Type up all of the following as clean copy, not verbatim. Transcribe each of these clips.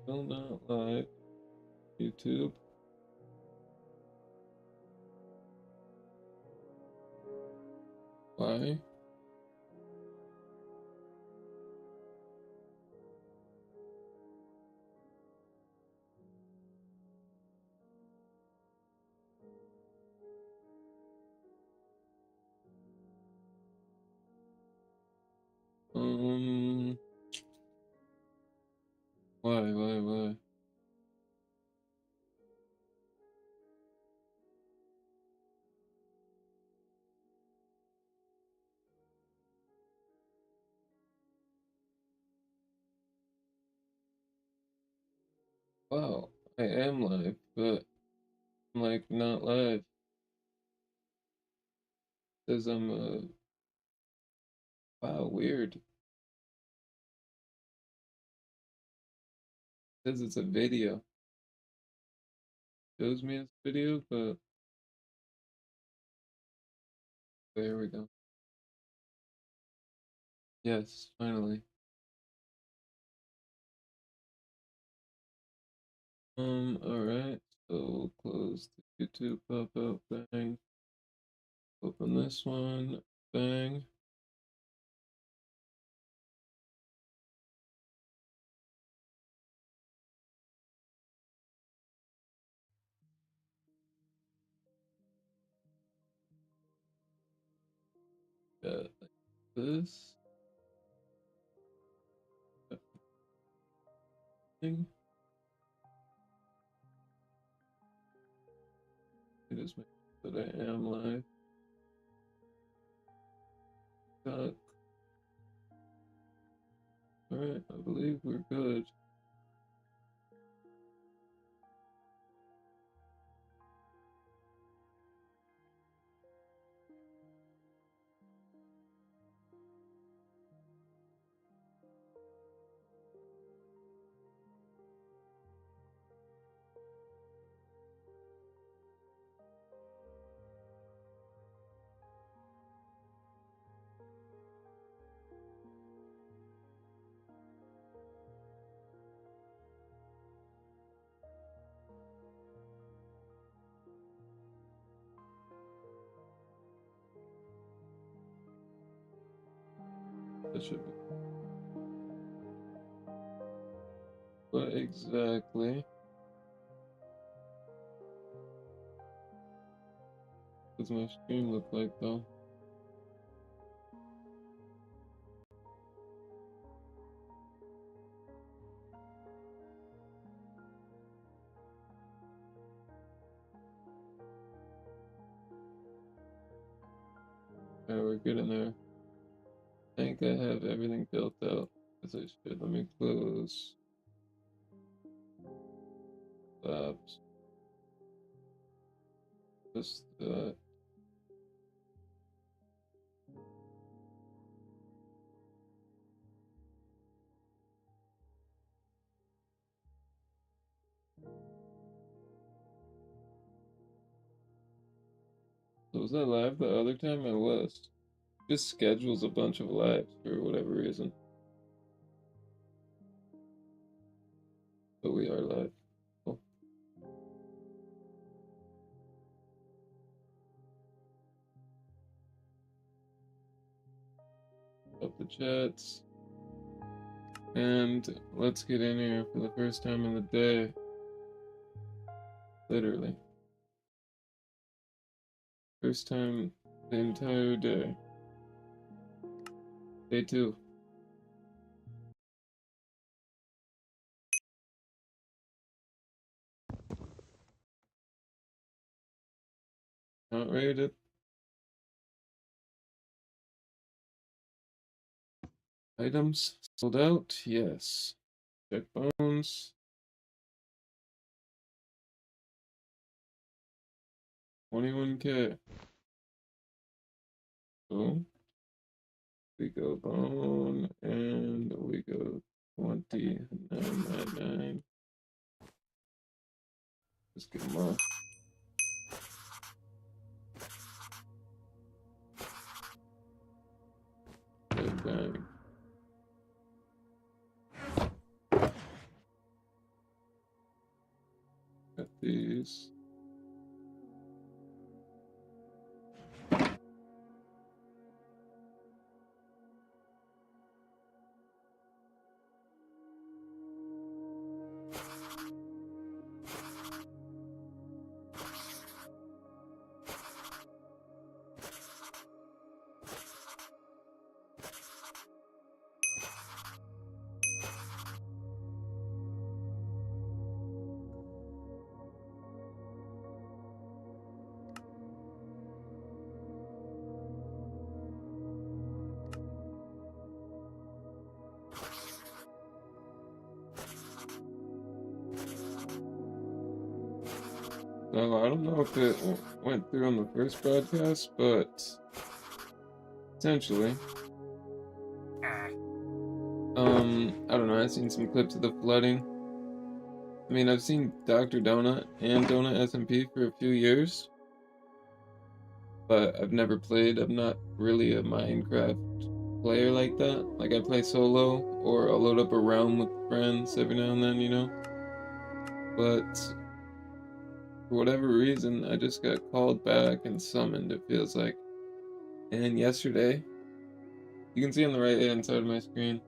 Still not live. YouTube. Why? Um, why? Wow, I am live, but I'm like not live. Says I'm wow, weird. Says it's a video. Shows me it's video, but there we go. Yes, finally. Alright, so close the YouTube pop-up, bang. Open this one, bang. Got like this thing. I just make sure that I am live. Got alright, I believe we're good. That should be. What exactly does my stream look like though? Alright, we're good in there. I think I have everything built out as I should. Let me close labs. Just that. So was I live the other time? I was. Just schedules a bunch of lives for whatever reason. But we are live. Cool. Up the chats. And let's get in here for the first time in the day. Literally. First time the entire day. Day 2. Not rated. Items sold out? Yes. Check bones. 21K. Cool. We go bone and we go 29.99. Just get them off. Bang, bang. use. No, I don't know if it went through on the first broadcast, but essentially, I don't know. I've seen some clips of the flooding. I mean, I've seen Dr. Donut and Donut SMP for a few years, but I've never played. I'm not really a Minecraft player like that. Like, I play solo, or I'll load up a realm with friends every now and then, you know? But for whatever reason, I just got called back and summoned, it feels like. And yesterday, you can see on the right hand side of my screen,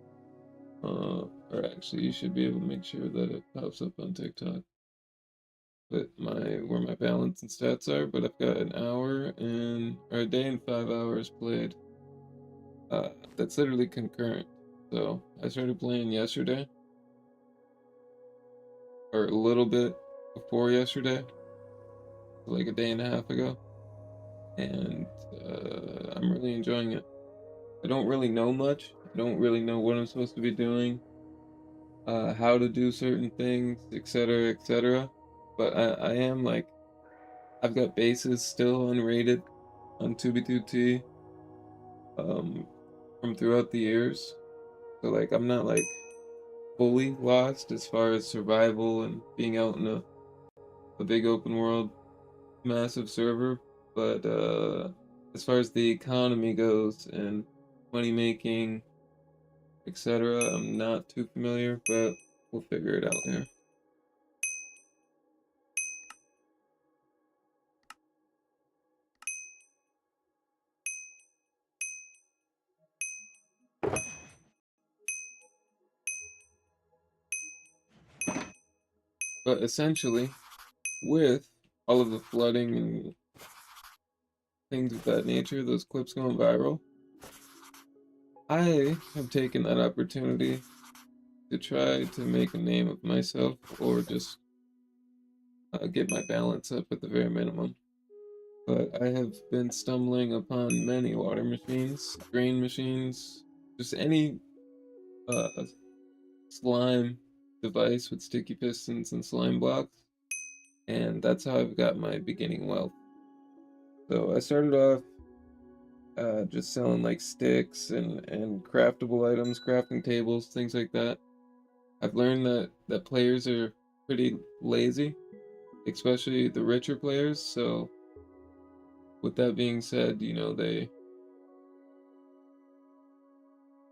or actually you should be able to make sure that it pops up on TikTok, but where my balance and stats are, but I've got an hour or a day and 5 hours played. That's literally concurrent. So I started playing yesterday, or a little bit before yesterday, like a day and a half ago, and I'm really enjoying it. I don't really know much. I don't really know what I'm supposed to be doing, how to do certain things, etc., etc. But I am like, I've got bases still unrated on 2B2T, um, from throughout the years. So like, I'm not like fully lost as far as survival and being out in a big open world, massive server. But as far as the economy goes and money making, etc., I'm not too familiar, but we'll figure it out here. But essentially, with all of the flooding and things of that nature, those clips going viral, I have taken that opportunity to try to make a name of myself, or just get my balance up at the very minimum. But I have been stumbling upon many water machines, drain machines, just any uh, slime device with sticky pistons and slime blocks, and that's how I've got my beginning wealth. So I started off just selling like sticks and craftable items, crafting tables, things like that. I've learned that players are pretty lazy, especially the richer players. So with that being said, you know, they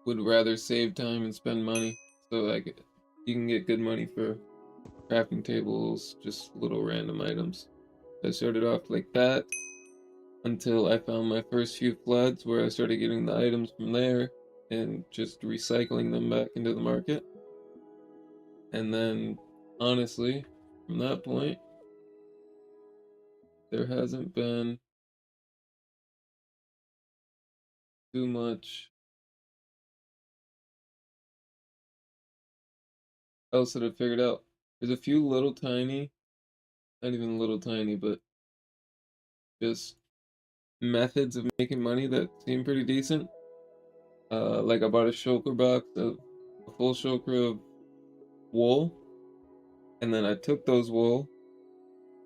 would rather save time and spend money. So like, you can get good money for crafting tables, just little random items. I started off like that until I found my first few floods, where I started getting the items from there and just recycling them back into the market. And then, honestly, from that point, there hasn't been too much else that I've figured out. There's a few little tiny, not even little tiny, but just methods of making money that seem pretty decent. Like, I bought a shulker box of a full shulker of wool, and then I took those wool,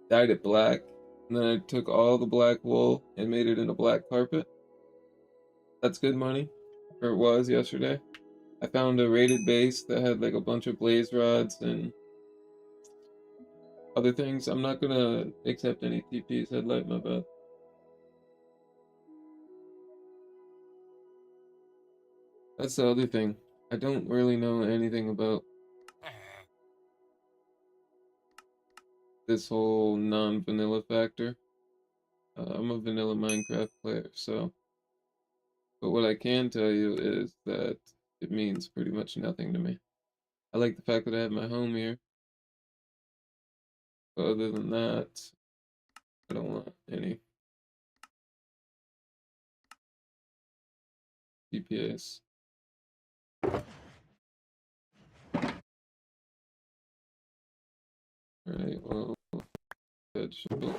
dyed it black, and then I took all the black wool and made it into black carpet. That's good money, or it was yesterday. I found a rated base that had like a bunch of blaze rods and other things. I'm not gonna accept any TPs, headlight, my bad. That's the other thing. I don't really know anything about this whole non-vanilla factor. I'm a vanilla Minecraft player, so. But what I can tell you is that it means pretty much nothing to me. I like the fact that I have my home here, but other than that, I don't want any GPAs. Alright, well, vegetable.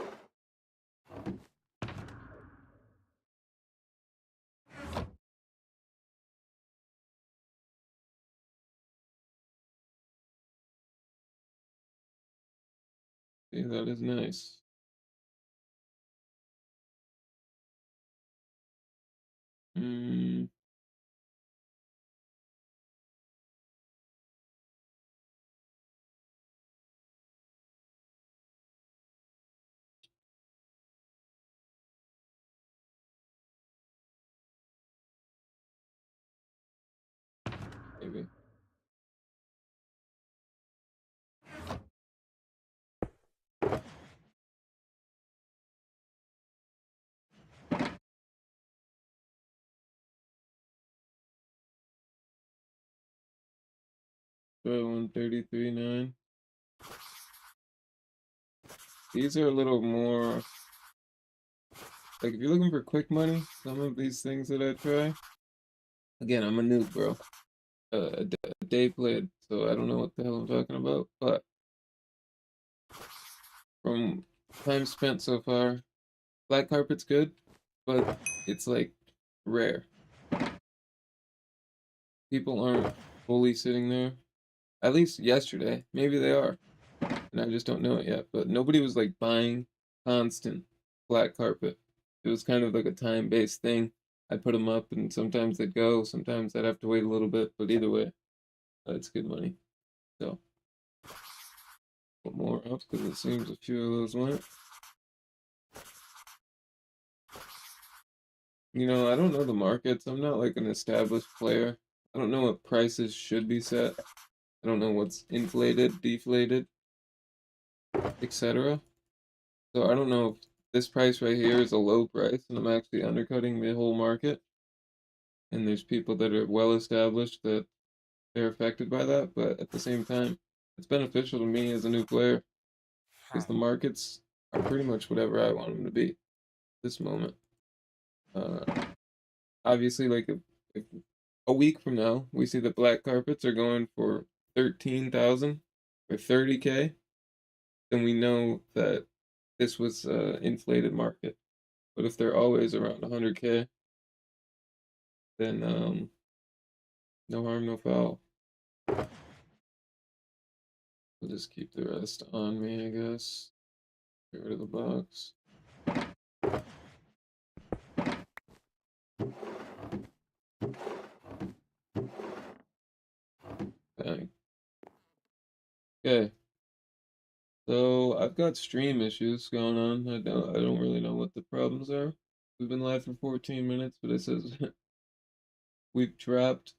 See, that is nice. Hmm, maybe. Try 133.9. These are a little more, like, if you're looking for quick money, some of these things that I try, again, I'm a noob, bro. A day played, so I don't know what the hell I'm talking about, but from time spent so far, black carpet's good, but it's like rare. People aren't fully sitting there. At least yesterday. Maybe they are. And I just don't know it yet. But nobody was like buying constant black carpet. It was kind of like a time-based thing. I put them up and sometimes they'd go, sometimes I'd have to wait a little bit, but either way, it's good money. So, put more up because it seems a few of those went. I don't know the markets. I'm not like an established player. I don't know what prices should be set. I don't know what's inflated, deflated, etc. So I don't know if this price right here is a low price and I'm actually undercutting the whole market. And there's people that are well established that they're affected by that. But at the same time, it's beneficial to me as a new player because the markets are pretty much whatever I want them to be this moment. Uh, Obviously, like if a week from now we see that black carpets are going for 13,000 or 30K, then we know that this was inflated market. But if they're always around 100K, then no harm, no foul. I'll just keep the rest on me, I guess. Get rid of the box. Bang. Okay. So I've got stream issues going on. I don't really know what the problems are. We've been live for 14 minutes, but it says we've dropped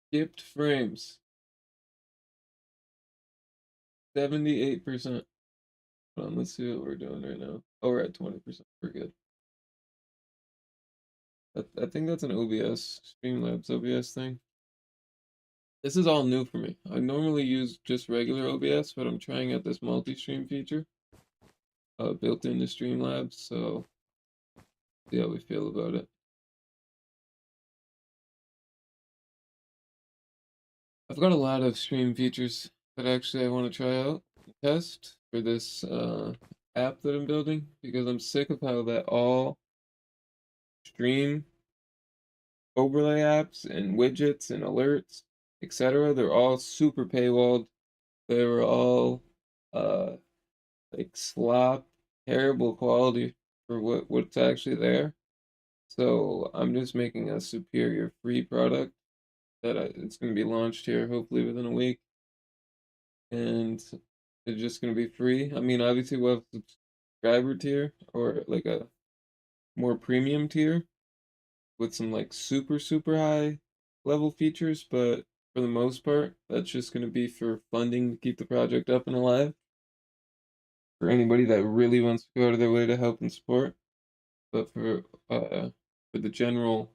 skipped frames. 78%. Hold on, let's see what we're doing right now. Oh, we're at 20%. We're good. I think that's an OBS, Streamlabs OBS thing. This is all new for me. I normally use just regular OBS, but I'm trying out this multi-stream feature built into Streamlabs, so see how we feel about it. I've got a lot of stream features that actually I want to try out and test for this app that I'm building because I'm sick of how that all stream overlay apps and widgets and alerts, etc. They're all super paywalled. They were all uh like slop, terrible quality for what's actually there. So I'm just making a superior free product that it's going to be launched here hopefully within a week, and it's just going to be free. I mean, obviously we'll have a subscriber tier or like a more premium tier with some like super high level features, but for the most part. That's just going to be for funding to keep the project up and alive. For anybody that really wants to go out of their way to help and support. But for the general,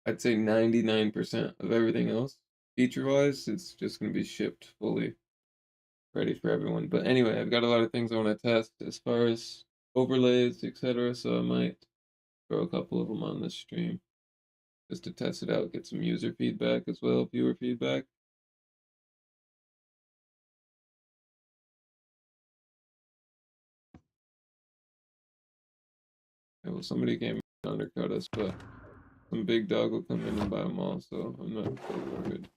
I'd say 99% of everything else, feature-wise, it's just going to be shipped fully ready for everyone. But anyway, I've got a lot of things I want to test as far as overlays, etc. So I might throw a couple of them on this stream just to test it out, get some user feedback as well, viewer feedback. Yeah, well, somebody came and undercut us, but some big dog will come in and buy them all, so I'm not so worried.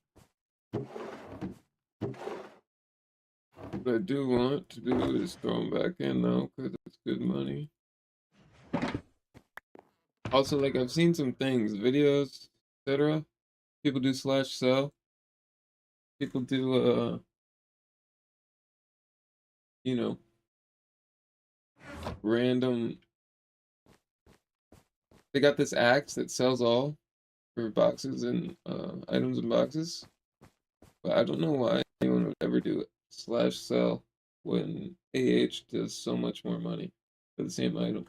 What I do want to do is throw them back in though, because it's good money. Also, like I've seen some things, videos, etc. People do slash sell. People do you know, random. They got this axe that sells all for boxes and items in boxes, but I don't know why anyone would ever do it slash sell when AH does so much more money for the same item.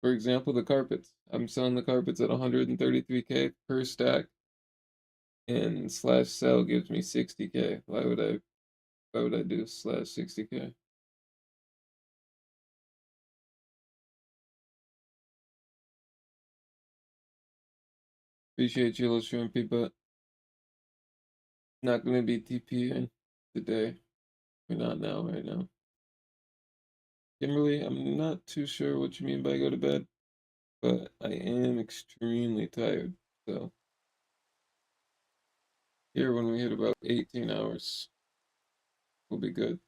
For example, the carpets. I'm selling the carpets at 133K per stack, and slash sell gives me 60K. Why would I do slash 60K? Appreciate you, little shrimpy, but not gonna be TPing today. We're not now, right now. Kimberly, I'm not too sure what you mean by go to bed, but I am extremely tired. So here when we hit about 18 hours, we'll be good.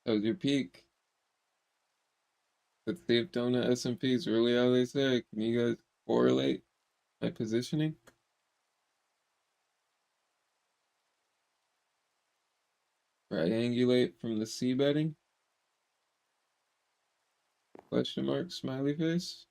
That was your peak. Let's see if Donut SMP is really how they say. Can you guys correlate my positioning? Triangulate from the C betting? Question mark, smiley face.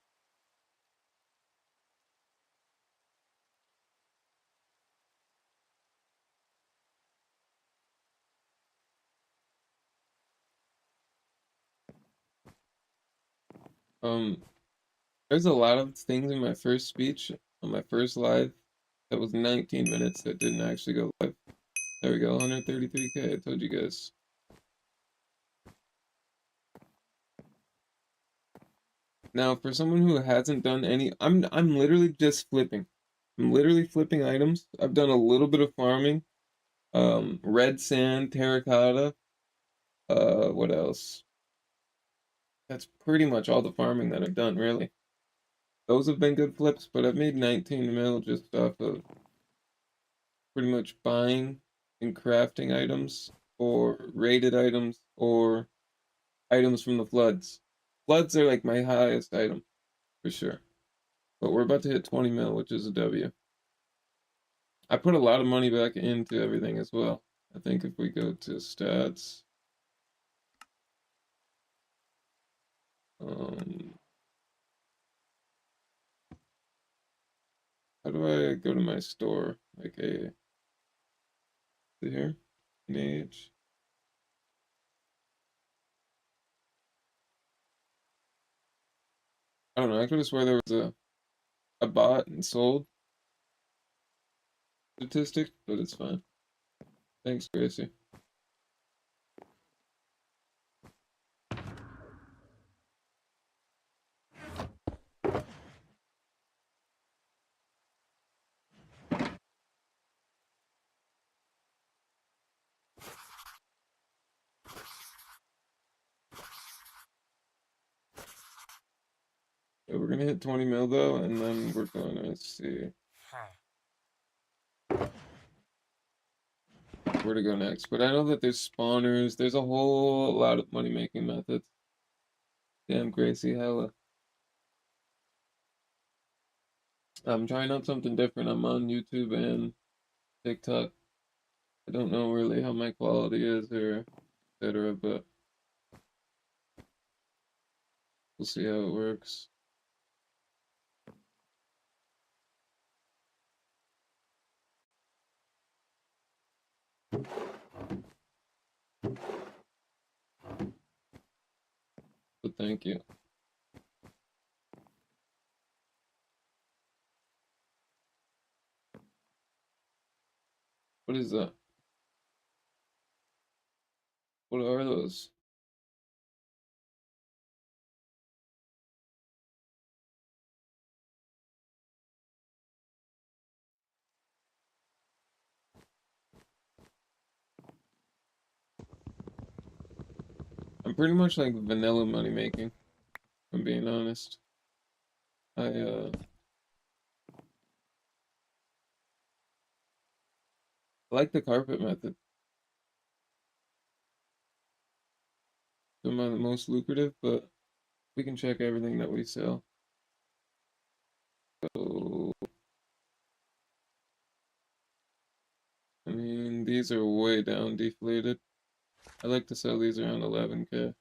There's a lot of things in my first speech on my first live that was 19 minutes that didn't actually go live. There we go, 133K. I told you guys. Now, for someone who hasn't done any, I'm literally just flipping. I'm literally flipping items. I've done a little bit of farming. Red sand, terracotta. What else? That's pretty much all the farming that I've done, really. Those have been good flips, but I've made 19 mil just off of pretty much buying and crafting items or rated items or items from the floods. Floods are like my highest item for sure. But we're about to hit 20 mil, which is a W. I put a lot of money back into everything as well. I think if we go to stats, um, how do I go to my store? Like a here, an age. I don't know. I could have swear there was a bought and sold statistic, but it's fine. Thanks, Gracie. So we're gonna hit 20 mil though, and then we're gonna see where to go next. But I know that there's spawners. There's a whole lot of money making methods. Damn, Gracie, hella. I'm trying out something different. I'm on YouTube and TikTok. I don't know really how my quality is or etc. But We'll see how it works. But thank you. What is that? What are those? I'm pretty much like vanilla money making, if I'm being honest. I like the carpet method. It's the most lucrative, but we can check everything that we sell. So, I mean, these are way down deflated. I like to sell these around 11K.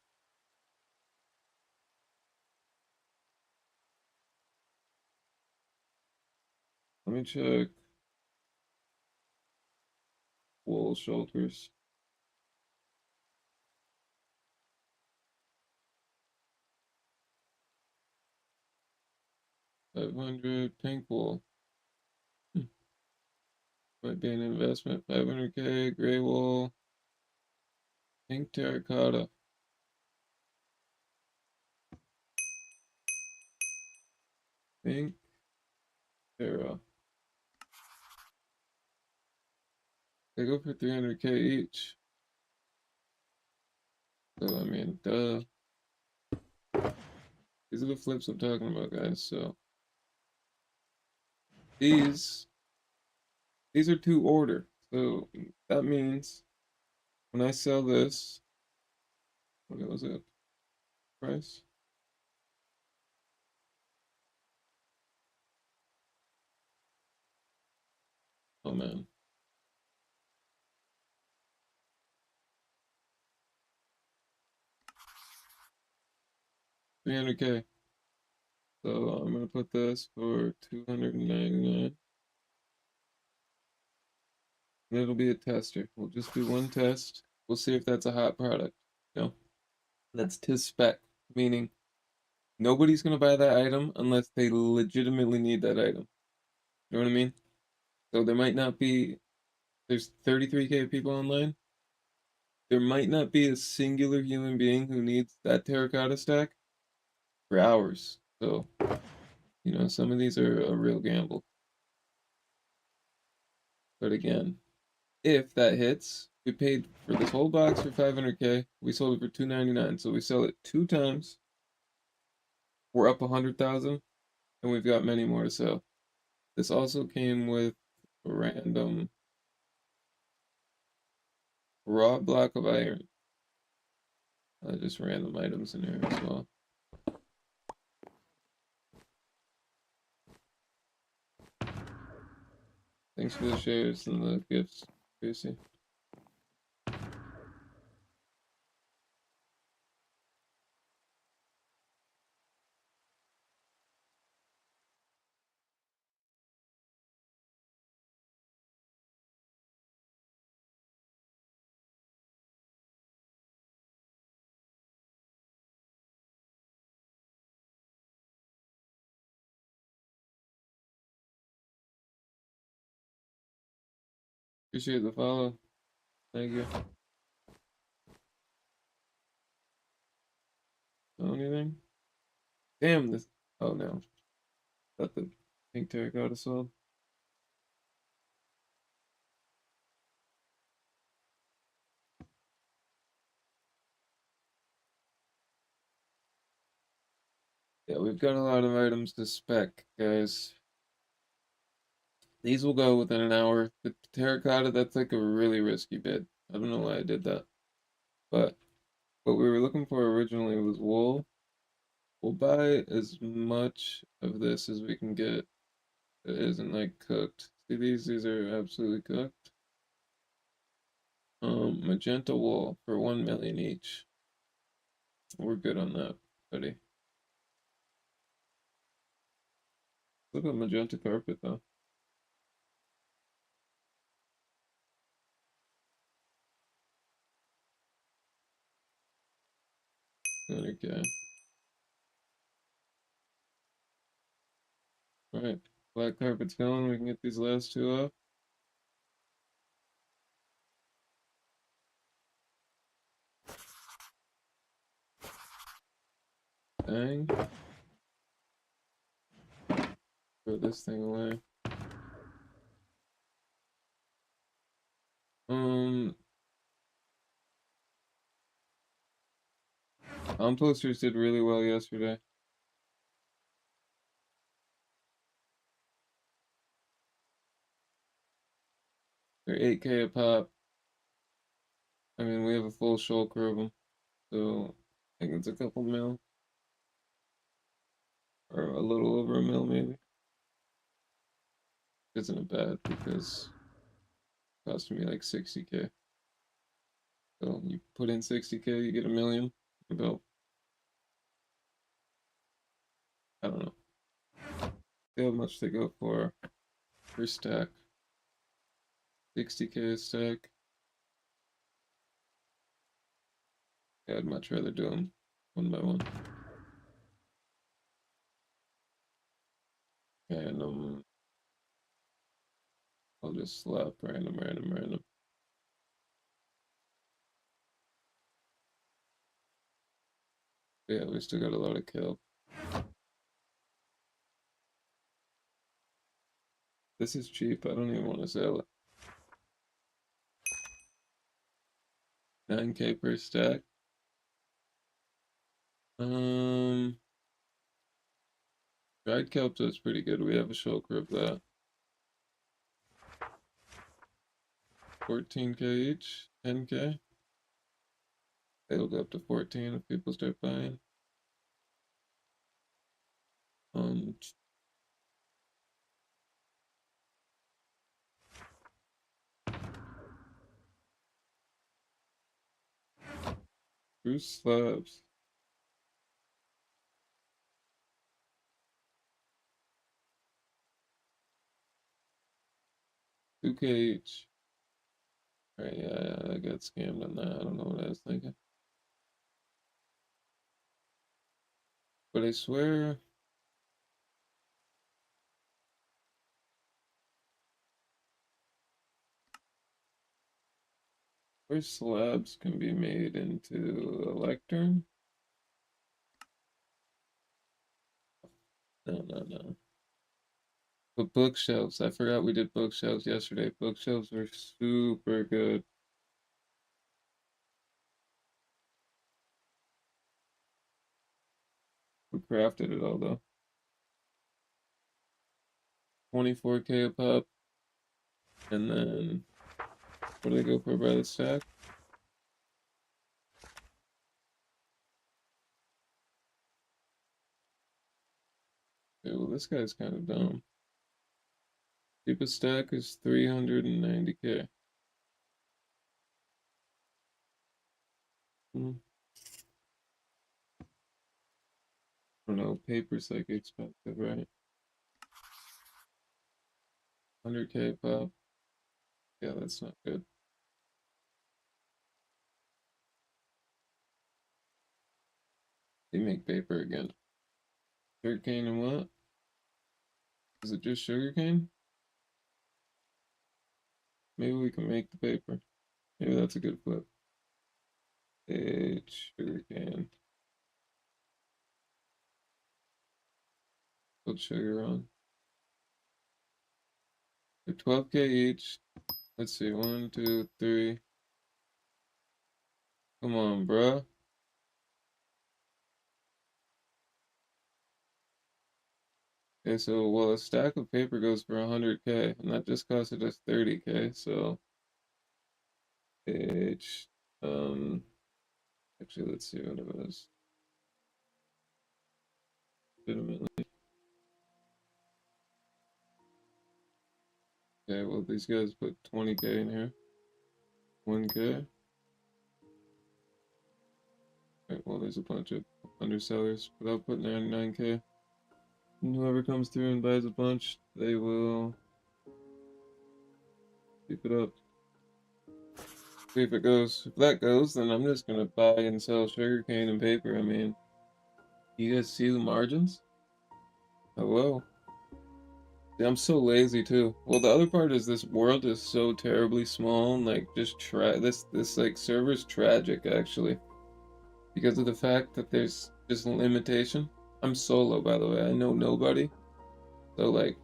Let me check wool shoulders. 500 pink wool. Might be an investment. 500K gray wool. Pink terracotta. Pink terra. They go for 300K each. So, I mean, duh. These are the flips I'm talking about, guys. So, these are to order. So, that means when I sell this, what was it? Price? Oh, man. 300K. So, I'm going to put this for 299. And it'll be a tester. We'll just do one test. We'll see if that's a hot product. No, that's to spec, meaning nobody's gonna buy that item unless they legitimately need that item. You know what I mean? So there might not be. There's 33K people online. There might not be a singular human being who needs that terracotta stack for hours. So some of these are a real gamble. But again, if that hits, we paid for this whole box for 500K. We sold it for 299. So we sell it 2 times. We're up 100,000, and we've got many more to sell. This also came with a random raw block of iron. Just random items in here as well. Thanks for the shares and the gifts, Tracy. Appreciate the follow. Thank you. Know anything? Damn this. Oh no. Thought the pink terracotta sold. Yeah, we've got a lot of items to spec, guys. These will go within an hour. The terracotta, that's like a really risky bid. I don't know why I did that. But what we were looking for originally was wool. We'll buy as much of this as we can get that isn't like cooked. See these are absolutely cooked. Magenta wool for 1 million each. We're good on that, buddy. Look at magenta carpet though. Okay. Alright. Black carpet's going. We can get these last two up. Bang. Throw this thing away. Posters did really well yesterday. They're 8K a pop. I mean, we have a full shulker of them, so I think it's a couple mil, or a little over a mil maybe. Isn't bad because it cost me like 60K. So you put in 60K, you get a million. About, I don't know. See how much they go for per stack. 60K a stack. Yeah, I'd much rather do them one by one. And I'll just slap random. Yeah, we still got a lot of kelp. This is cheap. I don't even want to sell it. 9K per stack. Um, Dried kelp is pretty good. We have a shulker of that. 14K each. 10K. It'll go up to 14 if people start buying. Um, Spruce slabs. 2K each. Right, yeah, I got scammed on that. I don't know what I was thinking. But I swear, where slabs can be made into a lectern? No. But bookshelves, I forgot we did bookshelves yesterday. Bookshelves were super good. We crafted it all though. 24K a pop. And then, what do they go for by the stack? Okay, well, this guy's kind of dumb. Cheapest stack is 390K. I don't know, paper's like expensive, right? 100K pop. Yeah, that's not good. They make paper again. Sugarcane and what? Is it just sugarcane? Maybe we can make the paper. Maybe that's a good flip. Sugarcane. Put sugar on. They're 12K each. Let's see, 1, 2, 3. Come on, bruh. Okay, so, well, a stack of paper goes for 100K, and that just costed us 30K, so H, um, actually, let's see what it was. Legitimately. Okay, well, these guys put 20K in here. 1K. Right, well, there's a bunch of undersellers without putting 99K. And whoever comes through and buys a bunch, they will keep it up. See if it goes. If that goes, then I'm just gonna buy and sell sugarcane and paper. I mean, you guys see the margins? Hello? See, I'm so lazy too. Well, the other part is this world is so terribly small, and like just try this like server's tragic actually because of the fact that there's just a limitation. I'm solo, by the way. I know nobody. So like,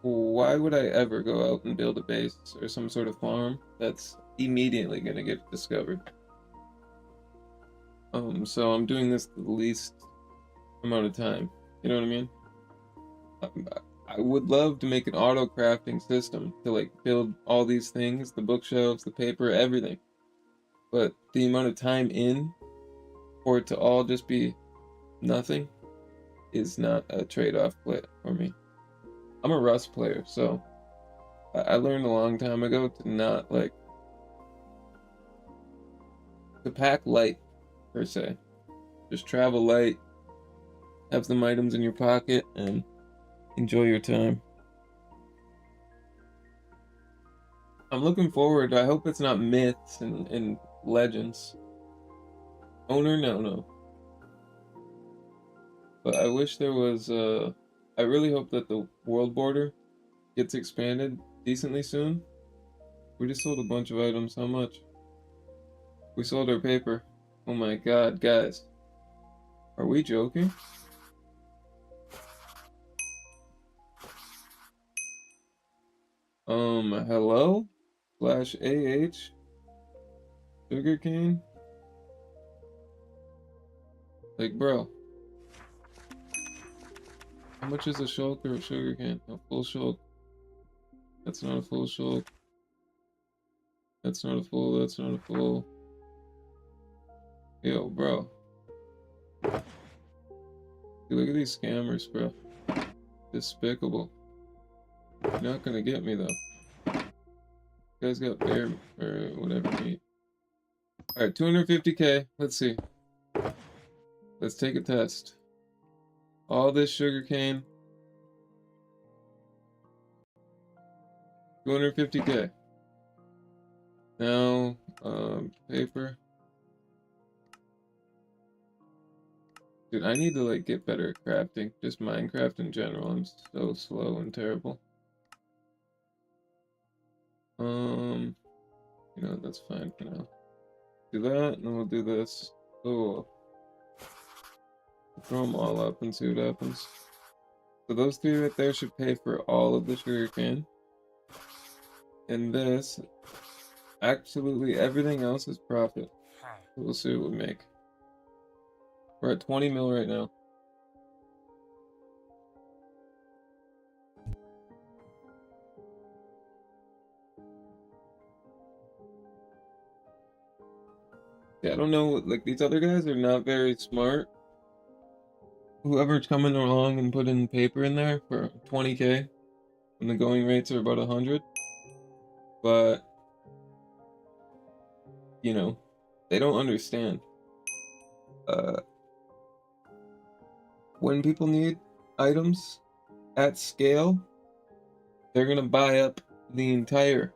why would I ever go out and build a base or some sort of farm that's immediately gonna get discovered? So I'm doing this the least amount of time. You know what I mean? Um, I would love to make an auto crafting system to like build all these things, the bookshelves, the paper, everything. But the amount of time in for it to all just be nothing is not a trade-off play for me. I'm a Rust player, so I learned a long time ago to not like to pack light per se. Just travel light, have some items in your pocket, and enjoy your time. I'm looking forward. I hope it's not myths and legends. Owner, no, no. But I wish there was. I really hope that the world border gets expanded decently soon. We just sold a bunch of items. How much? We sold our paper. Oh my god, guys. Are we joking? Hello? Slash AH? Sugarcane? Like, bro, how much is a shulk or a sugarcane? A full shulk. That's not a full shulk. That's not a full, that's not a full. Yo, bro. Dude, look at these scammers, bro. Despicable. You're not gonna get me, though. You guys got bear, or whatever meat. Alright, 250k. Let's see. Let's take a test. All this sugarcane. 250k. Now, paper. Dude, I need to like get better at crafting. Just Minecraft in general. I'm so slow and terrible. Um, that's fine for now. Do that, and then we'll do this. Oh, throw them all up and see what happens. So those three right there should pay for all of the sugarcane. And this, absolutely everything else is profit. We'll see what we make. We're at 20 mil right now. Yeah, I don't know, like these other guys are not very smart. Whoever's coming along and putting paper in there for 20k when the going rates are about 100, but you know, they don't understand. Uh, when people need items at scale, they're gonna buy up the entire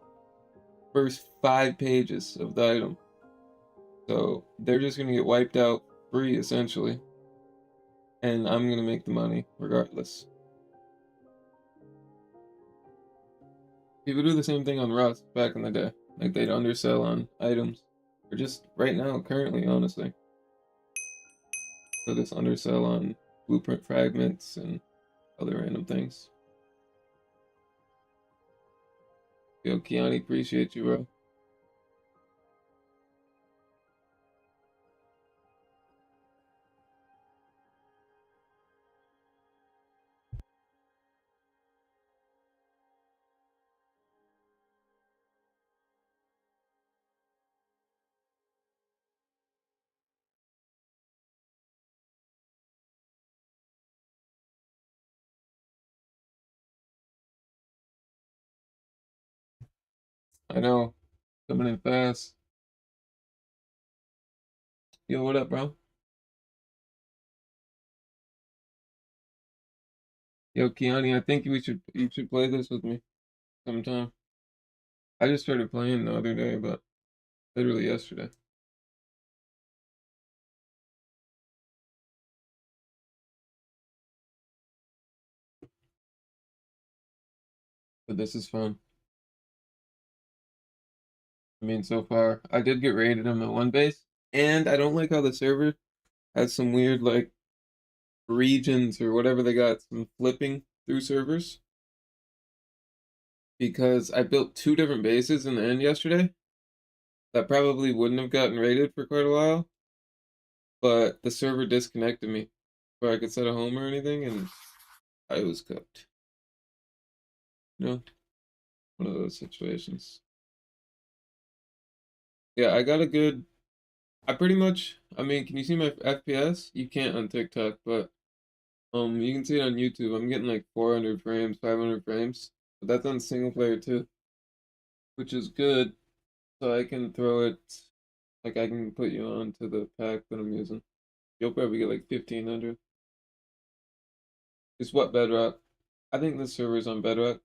first 5 pages of the item. So they're just gonna get wiped out free essentially, and I'm gonna make the money regardless. People do the same thing on Rust back in the day. Like they'd undersell on items. Or just right now, currently, honestly. So just undersell on blueprint fragments and other random things. Yo, Kiani, appreciate you, bro. I know. Coming in fast. Yo, what up, bro? Yo, Kiani, I think you should play this with me sometime. I just started playing the other day, but literally yesterday. But this is fun. I mean, so far, I did get raided on my one base, and I don't like how the server has some weird like regions or whatever they got, some flipping through servers. Because I built two different bases in the end yesterday that probably wouldn't have gotten raided for quite a while, but the server disconnected me before I could set a home or anything, and I was cooked. You know, one of those situations. Yeah, I got a good. I pretty much. I mean, can you see my FPS? You can't on TikTok, but you can see it on YouTube. I'm getting like 400 frames, 500 frames, but that's on single player too, which is good. So I can throw it. Like I can put you on to the pack that I'm using. You'll probably get like 1500. It's what Bedrock? I think the server's on Bedrock.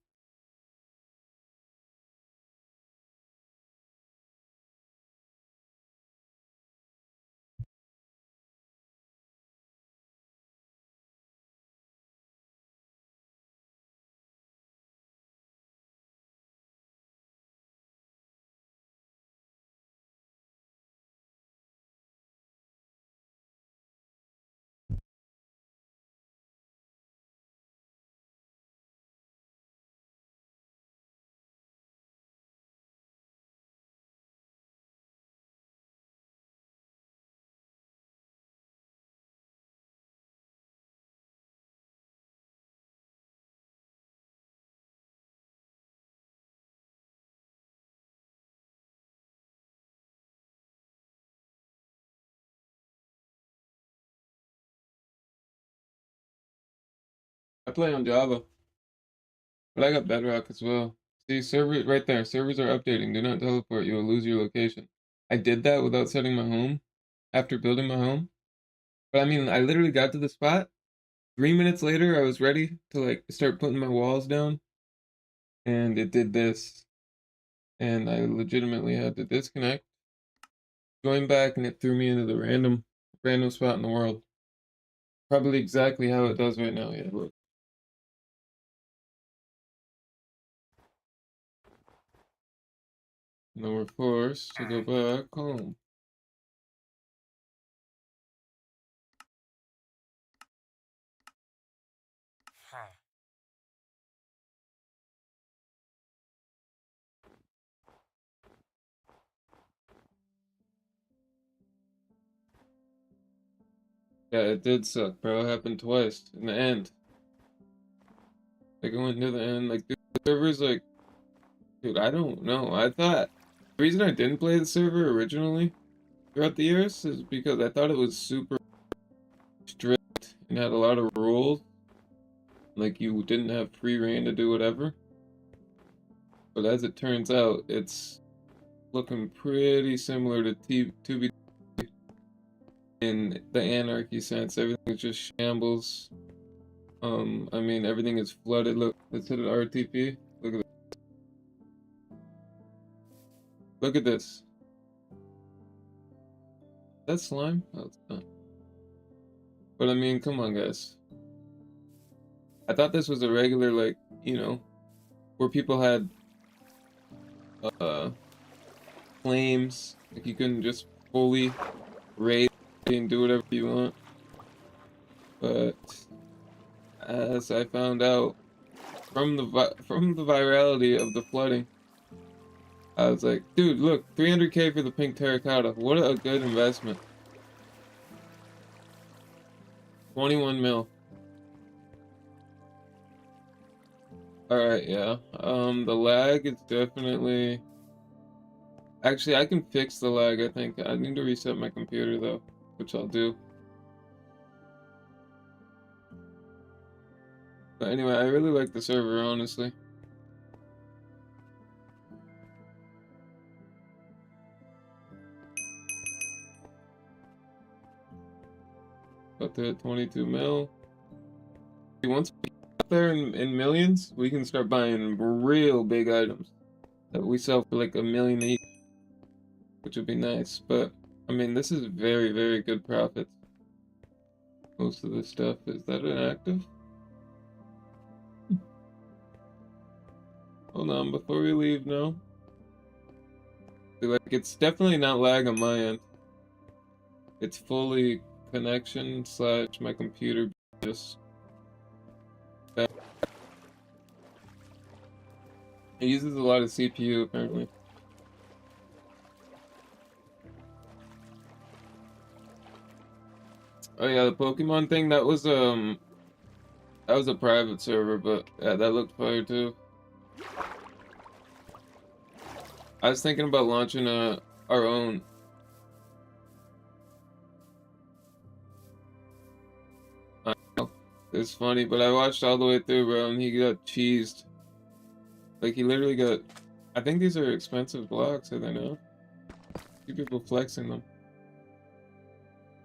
I play on Java, but I got Bedrock as well. See, server right there. Servers are updating. Do not teleport. You will lose your location. I did that without setting my home after building my home. But I mean, I literally got to the spot. 3 minutes later, I was ready to like start putting my walls down, and it did this. And I legitimately had to disconnect, join back, and it threw me into the random spot in the world. Probably exactly how it does right now. Yeah, look. Now we're forced to go back home. Yeah, it did suck, bro. It happened twice in the end. Like, I went near the end. Like, the server's like, dude, I don't know. I thought the reason I didn't play the server originally throughout the years is because I thought it was super strict and had a lot of rules. Like, you didn't have free reign to do whatever. But as it turns out, it's looking pretty similar to 2B in the anarchy sense. Everything's just shambles. I mean, everything is flooded. Look, let's hit an RTP. Look at this. Look at this. That's slime? Oh, it's not. But I mean, come on, guys. I thought this was a regular, like, where people had uh claims. Like, you couldn't just fully raid and do whatever you want. But as I found out from from the virality of the flooding, I was like, dude, look, 300K for the pink terracotta. What a good investment. 21 mil. Alright, yeah. The lag is definitely... Actually, I can fix the lag, I think. I need to reset my computer, though, which I'll do. But anyway, I really like the server, honestly. About to hit 22 mil. Once up there in millions, we can start buying real big items that we sell for like 1 million each, which would be nice. But I mean, this is very, very good profits. Most of this stuff, is that inactive? Hold on, before we leave now. Like, it's definitely not lag on my end. It's fully connection slash my computer just. It uses a lot of CPU apparently. Oh yeah, the Pokemon thing, that was a private server, but yeah, that looked fire too. I was thinking about launching our own. I know, it's funny, but I watched all the way through, bro, and he got cheesed. Like he literally got. I think these are expensive blocks, are they not? See people flexing them.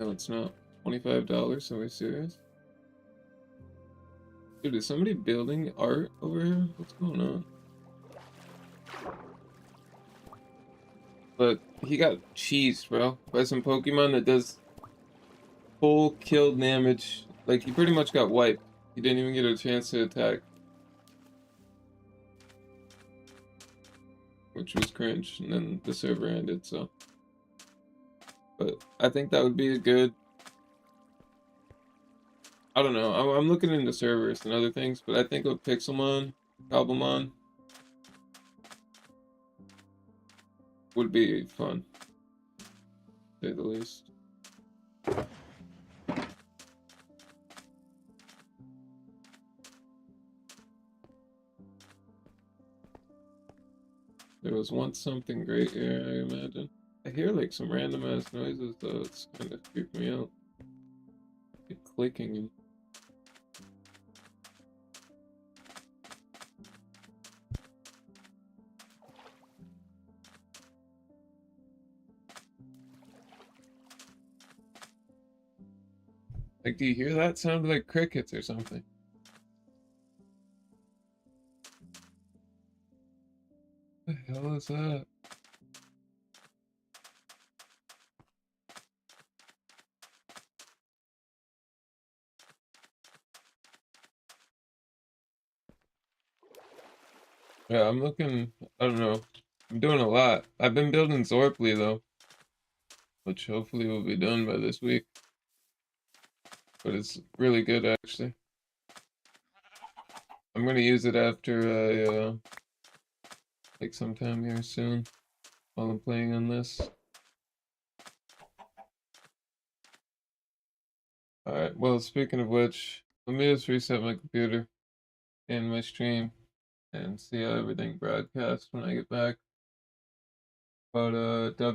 No, it's not. $25? Are we serious? Dude, is somebody building art over here? What's going on? But he got cheesed, bro, by some Pokemon that does full kill damage. Like, he pretty much got wiped. He didn't even get a chance to attack. Which was cringe, and then the server ended, so. But I think that would be a good. I don't know. I'm looking into servers and other things, but I think with Pixelmon, Cobblemon would be fun, to say the least. There was once something great here, I imagine. I hear like some random ass noises though, it's kind of creeping me out. Like clicking and. Like, do you hear that? Sounded like crickets or something. What the hell is that? Yeah, I'm looking. I don't know. I'm doing a lot. I've been building Zorply though, which hopefully will be done by this week. But it's really good actually. I'm gonna use it after like sometime here soon while I'm playing on this. Alright, well, speaking of which, let me just reset my computer and my stream and see how everything broadcasts when I get back. But W.